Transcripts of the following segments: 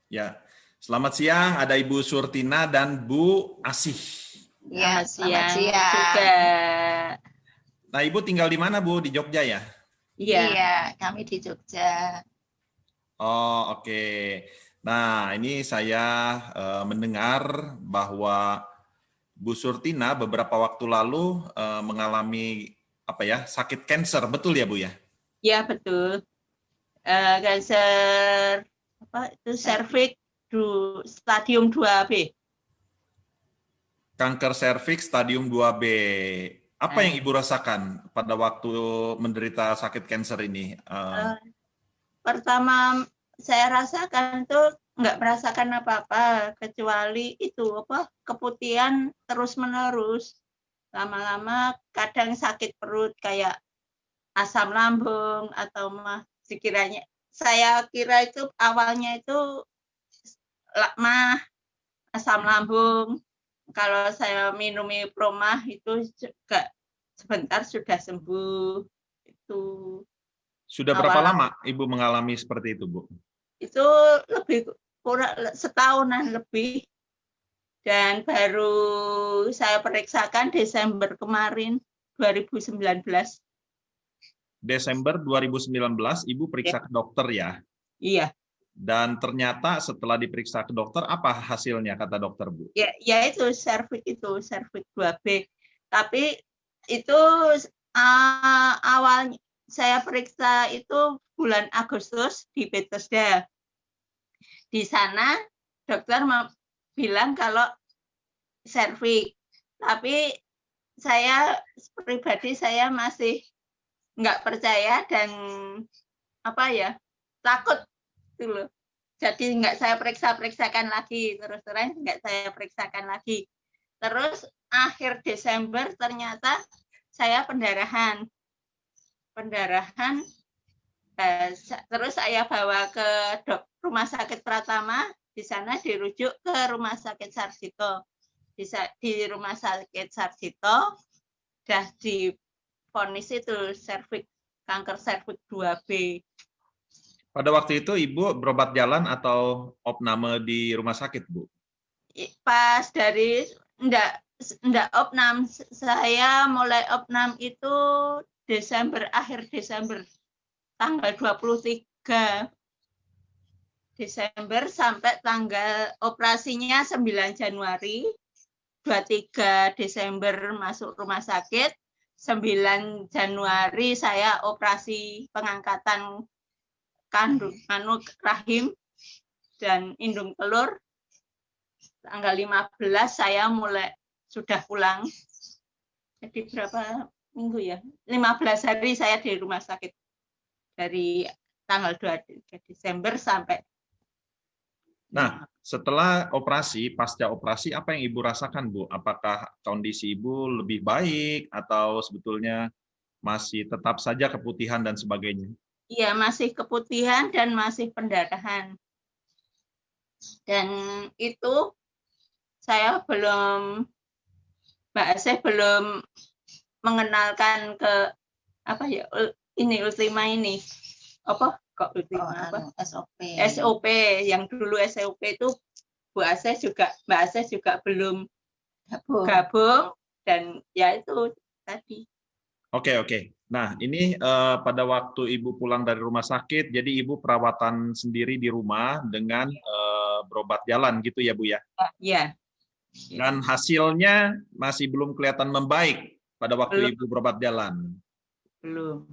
Ya, selamat siang. Ada Ibu Surtina dan Bu Asih. Ya, Selamat siang siang. juga. Nah, Ibu tinggal di mana, Bu? Di Jogja ya? Iya. Iya, kami di Jogja. Oh, oke. Nah, ini saya mendengar bahwa Bu Surtina beberapa waktu lalu mengalami sakit cancer, betul ya, Bu ya? Ya, betul. Kanker apa itu serviks stadium 2B. Kanker serviks stadium 2B. Apa yang Nah, Ibu rasakan pada waktu menderita sakit cancer ini? pertama saya rasakan tuh nggak merasakan apa-apa kecuali itu keputihan terus-menerus. Lama-lama kadang sakit perut kayak asam lambung atau sekiranya saya kira itu awalnya itu mah asam lambung. Kalau saya minum Ipromah itu juga sebentar sudah sembuh. Itu Sudah berapa lama Ibu mengalami seperti itu, Bu? itu lebih kurang setahunan lebih, dan baru saya periksakan Desember kemarin 2019. Desember 2019 Ibu periksa ke dokter ya? Iya. Dan ternyata setelah diperiksa ke dokter, apa hasilnya kata dokter, Bu? Ya itu serviks 2B. Tapi itu awalnya saya periksa itu bulan Agustus di Bethesda. Di sana dokter bilang kalau serviks, tapi saya pribadi saya masih nggak percaya dan takut gitu loh. Jadi nggak saya periksakan lagi, terus terang nggak saya periksakan lagi. Terus akhir Desember ternyata saya pendarahan. Terus saya bawa ke rumah sakit Pratama, di sana dirujuk ke rumah sakit Sarjito. Di rumah sakit Sarjito sudah divonis itu kanker serviks 2B. Pada waktu itu Ibu berobat jalan atau opname di rumah sakit, Bu? Pas dari enggak opnam, saya mulai opnam itu akhir Desember, tanggal 23 Desember sampai tanggal operasinya 9 Januari, 23 Desember masuk rumah sakit, 9 Januari saya operasi pengangkatan kandung rahim dan indung telur. Tanggal 15 saya mulai sudah pulang. Jadi berapa minggu ya? 15 hari saya di rumah sakit. Dari tanggal 23 Desember sampai. Nah, setelah operasi, pasca operasi, apa yang Ibu rasakan, Bu? Apakah kondisi Ibu lebih baik atau sebetulnya masih tetap saja keputihan dan sebagainya? Iya, masih keputihan dan masih pendarahan. Dan itu saya Mbak Asih belum mengenalkan ke Ultima ini. SOP yang dulu SOP itu Mbak Asih juga belum gabung dan ya itu tadi. Oke. Nah, ini pada waktu Ibu pulang dari rumah sakit, jadi Ibu perawatan sendiri di rumah dengan berobat jalan gitu ya, Bu ya? Iya. Dan hasilnya masih belum kelihatan membaik pada waktu Ibu berobat jalan? Belum.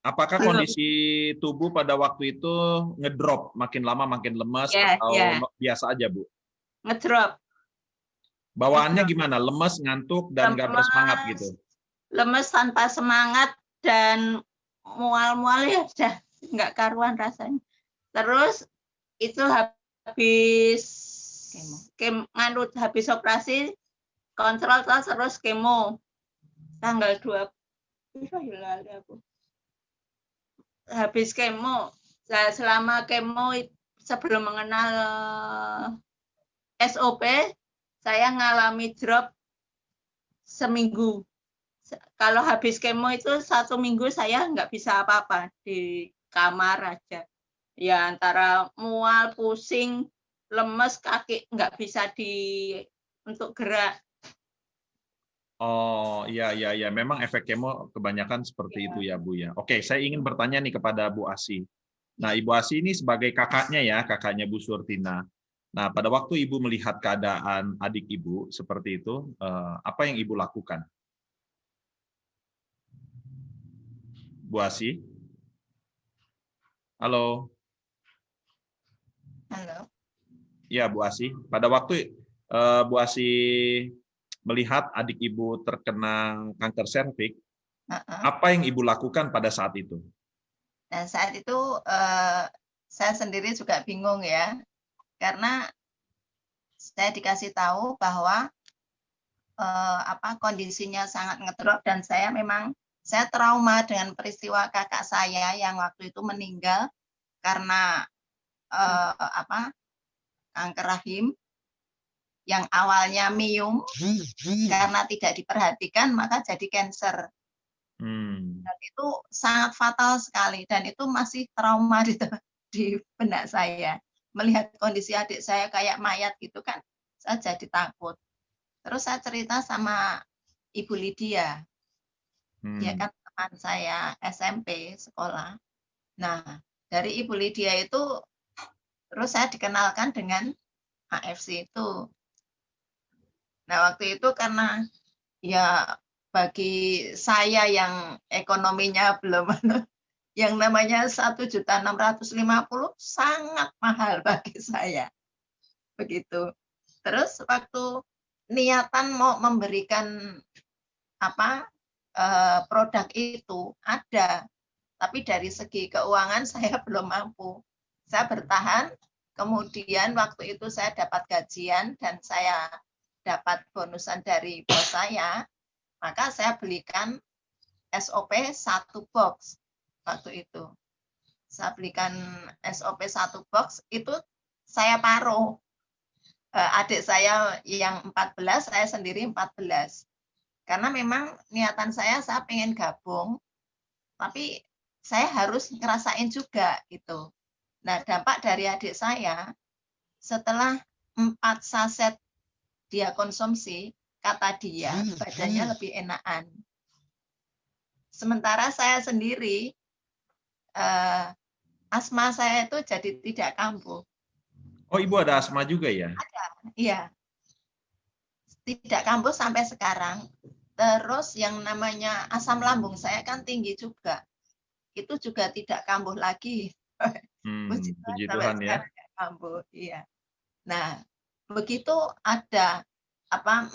Apakah kondisi tubuh pada waktu itu ngedrop, makin lama makin lemas atau biasa aja, Bu? Ngedrop. Bawaannya gimana? Lemes, ngantuk, dan nggak bersemangat gitu? Lemes tanpa semangat dan mual-mual ya sudah nggak karuan rasanya. Terus itu habis operasi kontrol terus kemo tanggal 2 habis kemo. Selama kemo sebelum mengenal SOP saya ngalami drop seminggu. Kalau habis kemo itu 1 minggu saya nggak bisa apa-apa, di kamar aja. Ya antara mual, pusing, lemes, kaki nggak bisa untuk gerak. Oh, iya, iya, iya. Memang efek kemo kebanyakan seperti itu ya, Bu ya. Oke, saya ingin bertanya nih kepada Bu Asi. Nah, Ibu Asi ini sebagai kakaknya ya, kakaknya Bu Surtina. Nah, pada waktu Ibu melihat keadaan adik Ibu seperti itu, apa yang Ibu lakukan? Bu Asi? Halo? Halo. Ya, Bu Asi. Pada waktu Bu Asi melihat adik Ibu terkena kanker serviks, apa yang Ibu lakukan pada saat itu? Nah, saat itu saya sendiri juga bingung ya, karena saya dikasih tahu bahwa kondisinya sangat ngedrop dan saya trauma dengan peristiwa kakak saya yang waktu itu meninggal karena kanker rahim yang awalnya miom karena tidak diperhatikan maka jadi cancer. Dan itu sangat fatal sekali dan itu masih trauma di benak saya. Melihat kondisi adik saya kayak mayat gitu kan, saya jadi takut. Terus saya cerita sama Ibu Lydia, dia kan teman saya SMP sekolah. Nah, dari Ibu Lydia itu terus saya dikenalkan dengan HFC itu. Nah, waktu itu karena ya bagi saya yang ekonominya belum yang namanya 1.650.000 sangat mahal bagi saya. Begitu. Terus waktu niatan mau memberikan produk itu ada, tapi dari segi keuangan saya belum mampu. Saya bertahan, kemudian waktu itu saya dapat gajian dan saya dapat bonusan dari bos saya, maka saya belikan SOP 1 box waktu itu. Saya belikan SOP 1 box, itu saya paruh. Adik saya yang 14, saya sendiri 14. Karena memang niatan saya pengen gabung, tapi saya harus ngerasain juga gitu. Nah, dampak dari adik saya, setelah 4 saset dia konsumsi, kata dia badannya lebih enakan. Sementara saya sendiri, asma saya itu jadi tidak kambuh. Oh, Ibu ada asma juga ya? Ada, iya. Tidak kambuh sampai sekarang. Terus yang namanya asam lambung saya kan tinggi juga. Itu juga tidak kambuh lagi. Puji Sampai Tuhan ya. sekarang tidak kambuh. Iya. Nah, begitu ada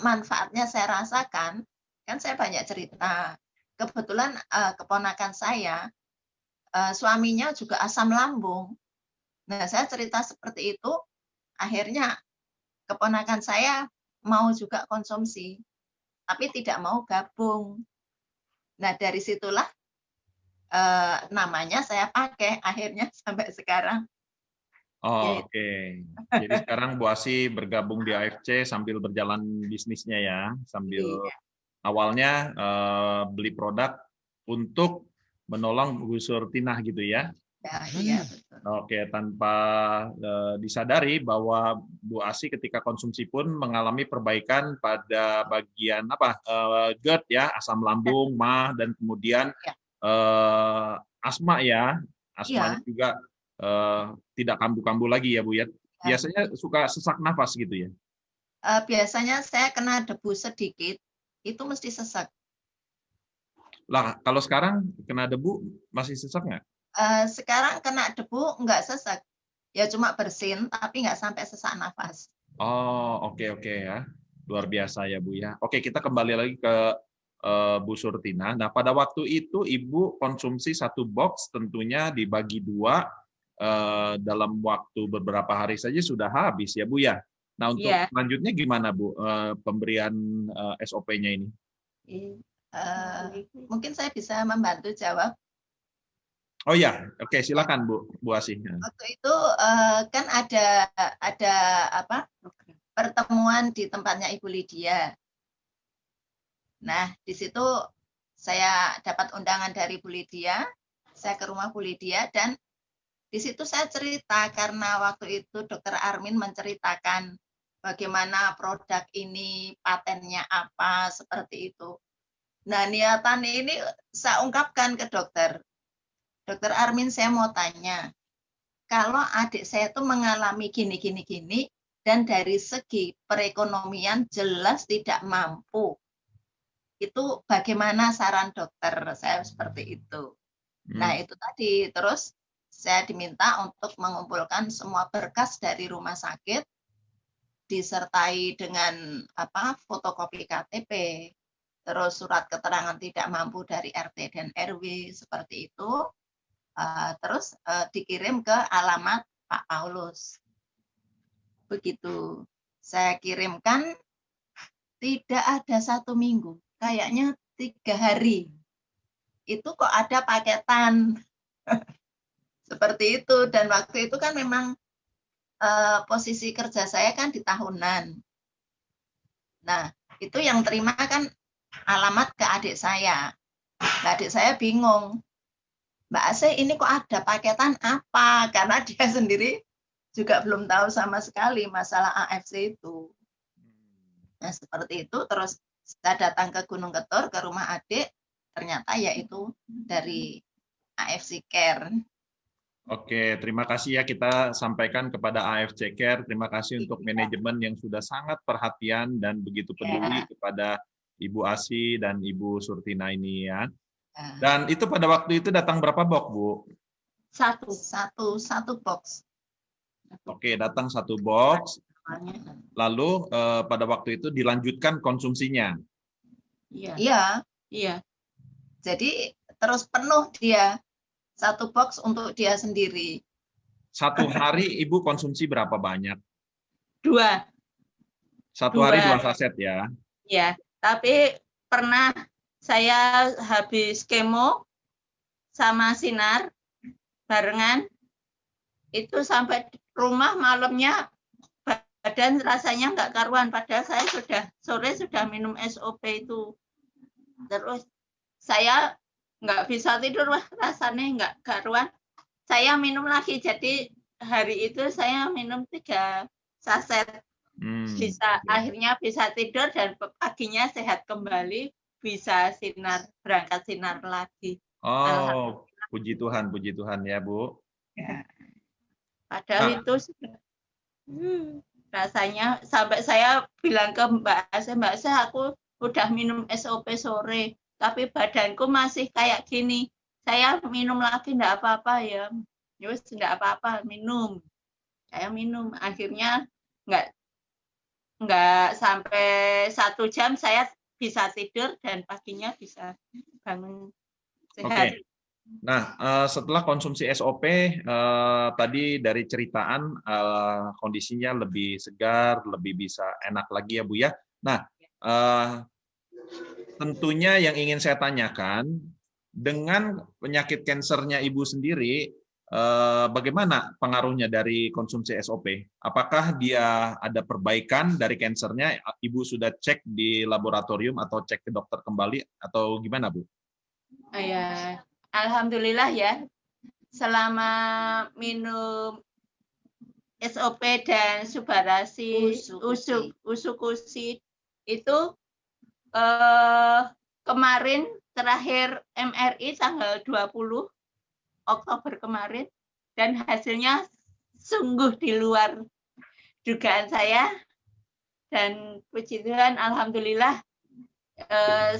manfaatnya saya rasakan, kan saya banyak cerita. Kebetulan keponakan saya, suaminya juga asam lambung. Nah, saya cerita seperti itu, akhirnya keponakan saya mau juga konsumsi, tapi tidak mau gabung. Nah, dari situlah namanya saya pakai, akhirnya sampai sekarang. Oh, oke. Jadi sekarang Bu Asi bergabung di AFC sambil berjalan bisnisnya ya, sambil awalnya beli produk untuk menolong Bu Surtinah gitu ya. Iya, betul. Oke, tanpa disadari bahwa Bu Asi ketika konsumsi pun mengalami perbaikan pada bagian GERD ya, asam lambung, MAH, dan kemudian asma ya, asmanya juga tidak kambuh-kambuh lagi ya Bu ya. Biasanya suka sesak nafas gitu ya. Biasanya saya kena debu sedikit, itu mesti sesak. Lah, kalau sekarang kena debu masih sesak nggak? Sekarang kena debu nggak sesak. Ya cuma bersin, tapi nggak sampai sesak nafas. Oh, oke ya. Luar biasa ya Bu ya. Oke, kita kembali lagi ke Bu Surtina. Nah, pada waktu itu Ibu konsumsi 1 box tentunya dibagi 2 dalam waktu beberapa hari saja sudah habis ya Bu ya. Nah, untuk selanjutnya gimana Bu pemberian SOP-nya ini? Mungkin saya bisa membantu jawab. Oh ya, oke silakan Bu Asi. Waktu itu kan ada pertemuan di tempatnya Ibu Lydia. Nah, di situ saya dapat undangan dari Bu Lydia, saya ke rumah Bu Lydia dan Di situ saya cerita karena waktu itu Dokter Armin menceritakan bagaimana produk ini, patennya apa, seperti itu. Nah, niatan ini saya ungkapkan ke dokter. Dokter Armin, saya mau tanya, kalau adik saya itu mengalami gini, dan dari segi perekonomian jelas tidak mampu, itu bagaimana saran dokter? Saya seperti itu. Nah, itu tadi. Terus saya diminta untuk mengumpulkan semua berkas dari rumah sakit, disertai dengan fotokopi KTP, terus surat keterangan tidak mampu dari RT dan RW, seperti itu. Terus dikirim ke alamat Pak Paulus. Begitu saya kirimkan, tidak ada 1 minggu, kayaknya 3 hari, itu kok ada paketan. Seperti itu. Dan waktu itu kan memang posisi kerja saya kan di tahunan. Nah, itu yang terima kan alamat ke adik saya. Nah, adik saya bingung, Mbak Ase, ini kok ada paketan apa? Karena dia sendiri juga belum tahu sama sekali masalah AFC itu. Nah, seperti itu. Terus saya datang ke Gunung Ketur, ke rumah adik, ternyata yaitu dari AFC Care. Oke, terima kasih ya, kita sampaikan kepada AFC Care. Terima kasih untuk manajemen yang sudah sangat perhatian dan begitu peduli kepada Ibu Asi dan Ibu Surtina ini ya. Dan itu pada waktu itu datang berapa box, Bu? Satu box. Oke, datang 1 box. Lalu pada waktu itu dilanjutkan konsumsinya. Iya. Jadi terus penuh dia. 1 box untuk dia sendiri. 1 hari Ibu konsumsi berapa banyak? 2. 1 hari 2 saset ya? Iya, tapi pernah saya habis kemo sama sinar barengan, itu sampai rumah malamnya badan rasanya nggak karuan, padahal saya sore sudah minum SOP itu. Terus saya nggak bisa tidur, rasanya nggak karuan. Saya minum lagi, jadi hari itu saya minum 3 saset. Akhirnya bisa tidur dan paginya sehat kembali, bisa berangkat sinar lagi. Oh, puji Tuhan ya, Bu. Ya. Padahal itu sudah rasanya sampai saya bilang ke Mbak Ase, aku udah minum SOP sore, tapi badanku masih kayak gini. Saya minum lagi enggak apa-apa ya. Yus enggak apa-apa, minum. Saya minum. Akhirnya enggak sampai 1 jam saya bisa tidur dan paginya bisa bangun sehat. Oke. Nah, setelah konsumsi SOP, tadi dari ceritaan kondisinya lebih segar, lebih bisa enak lagi ya, Bu ya. Nah, tentunya yang ingin saya tanyakan, dengan penyakit kansernya Ibu sendiri, bagaimana pengaruhnya dari konsumsi SOP? Apakah dia ada perbaikan dari kansernya? Ibu sudah cek di laboratorium atau cek ke dokter kembali atau gimana, Bu? Ya, alhamdulillah ya. Selama minum SOP dan Subarasi, Usukusi itu kemarin terakhir MRI tanggal 20 Oktober kemarin, dan hasilnya sungguh di luar dugaan saya, dan puji Tuhan alhamdulillah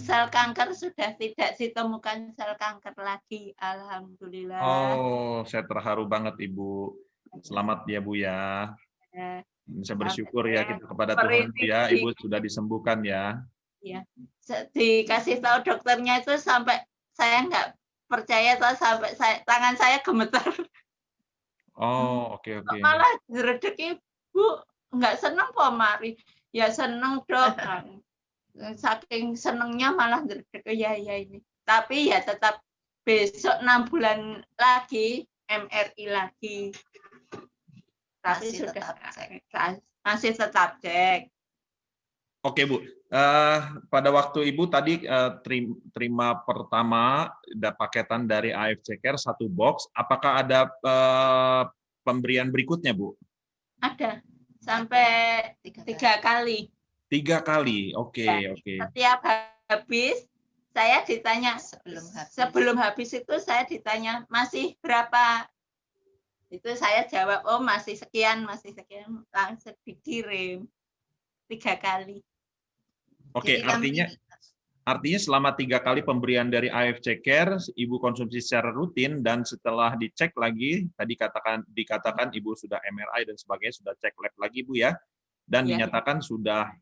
sel kanker sudah tidak ditemukan sel kanker lagi, alhamdulillah. Oh, saya terharu banget Ibu. Selamat ya Bu ya. Saya bersyukur ya kita kepada Tuhan ya, Ibu sudah disembuhkan ya. Iya, dikasih tahu dokternya itu sampai saya nggak percaya, sampai tangan saya gemeter. Oh, oke. Malah diredek, Ibu nggak seneng kok mari. Ya seneng Dok. Saking senengnya malah diredek, ya ini. Tapi ya tetap besok 6 bulan lagi MRI lagi. Tapi masih tetap cek. Oke Bu, pada waktu Ibu tadi terima pertama paketan dari AFC Care 1 box, apakah ada pemberian berikutnya Bu? Ada, sampai 3 kali. 3 kali, oke. Ya, oke. setiap habis saya ditanya, sebelum habis itu saya ditanya masih berapa, itu saya jawab oh masih sekian, langsung dikirim 3 kali. Oke, artinya selama 3 kali pemberian dari AFC Care, Ibu konsumsi secara rutin dan setelah dicek lagi, tadi dikatakan Ibu sudah MRI dan sebagainya, sudah cek lab lagi Bu ya, dan Ya. dinyatakan sudah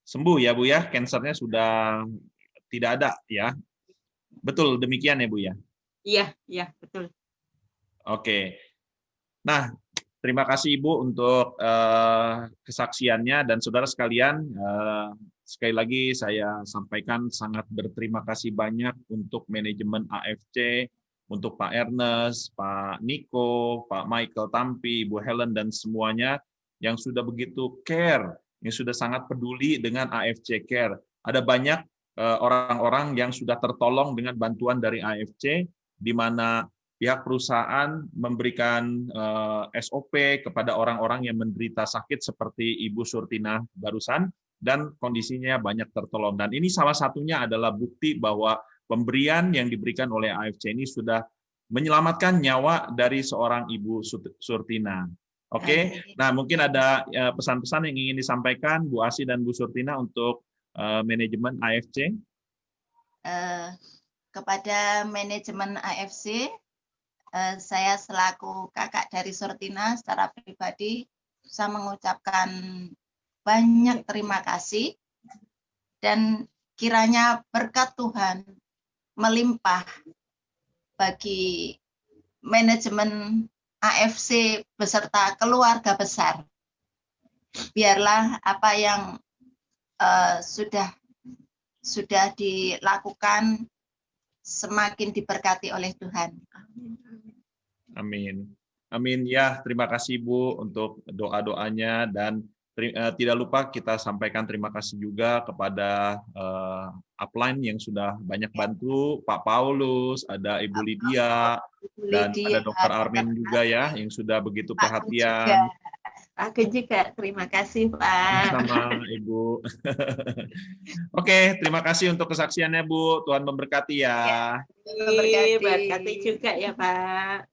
sembuh ya Bu ya, kansernya sudah tidak ada ya. Betul demikian ya Bu ya? Iya, betul. Oke. Nah, terima kasih Ibu untuk kesaksiannya dan saudara sekalian, sekali lagi saya sampaikan sangat berterima kasih banyak untuk manajemen AFC, untuk Pak Ernest, Pak Niko, Pak Michael Tampi, Ibu Helen dan semuanya yang sudah begitu care, yang sudah sangat peduli dengan AFC Care. Ada banyak orang-orang yang sudah tertolong dengan bantuan dari AFC, di mana pihak perusahaan memberikan SOP kepada orang-orang yang menderita sakit seperti Ibu Surtina barusan, dan kondisinya banyak tertolong. Dan ini salah satunya adalah bukti bahwa pemberian yang diberikan oleh AFC ini sudah menyelamatkan nyawa dari seorang Ibu Surtina. Oke, nah mungkin ada pesan-pesan yang ingin disampaikan Bu Asi dan Bu Surtina untuk manajemen AFC. Kepada manajemen AFC, saya selaku kakak dari Surtina secara pribadi saya mengucapkan banyak terima kasih dan kiranya berkat Tuhan melimpah bagi manajemen AFC beserta keluarga besar. Biarlah apa yang sudah dilakukan semakin diberkati oleh Tuhan. Amin. Amin ya, terima kasih Bu untuk doa-doanya, dan tidak lupa kita sampaikan terima kasih juga kepada upline yang sudah banyak bantu, Pak Paulus, ada Ibu Lydia, dan ada Dr. Armin juga ya yang sudah begitu perhatian. Aku juga terima kasih Pak. Sama Ibu. Oke, terima kasih untuk kesaksiannya Bu. Tuhan memberkati ya. Memberkati juga ya Pak.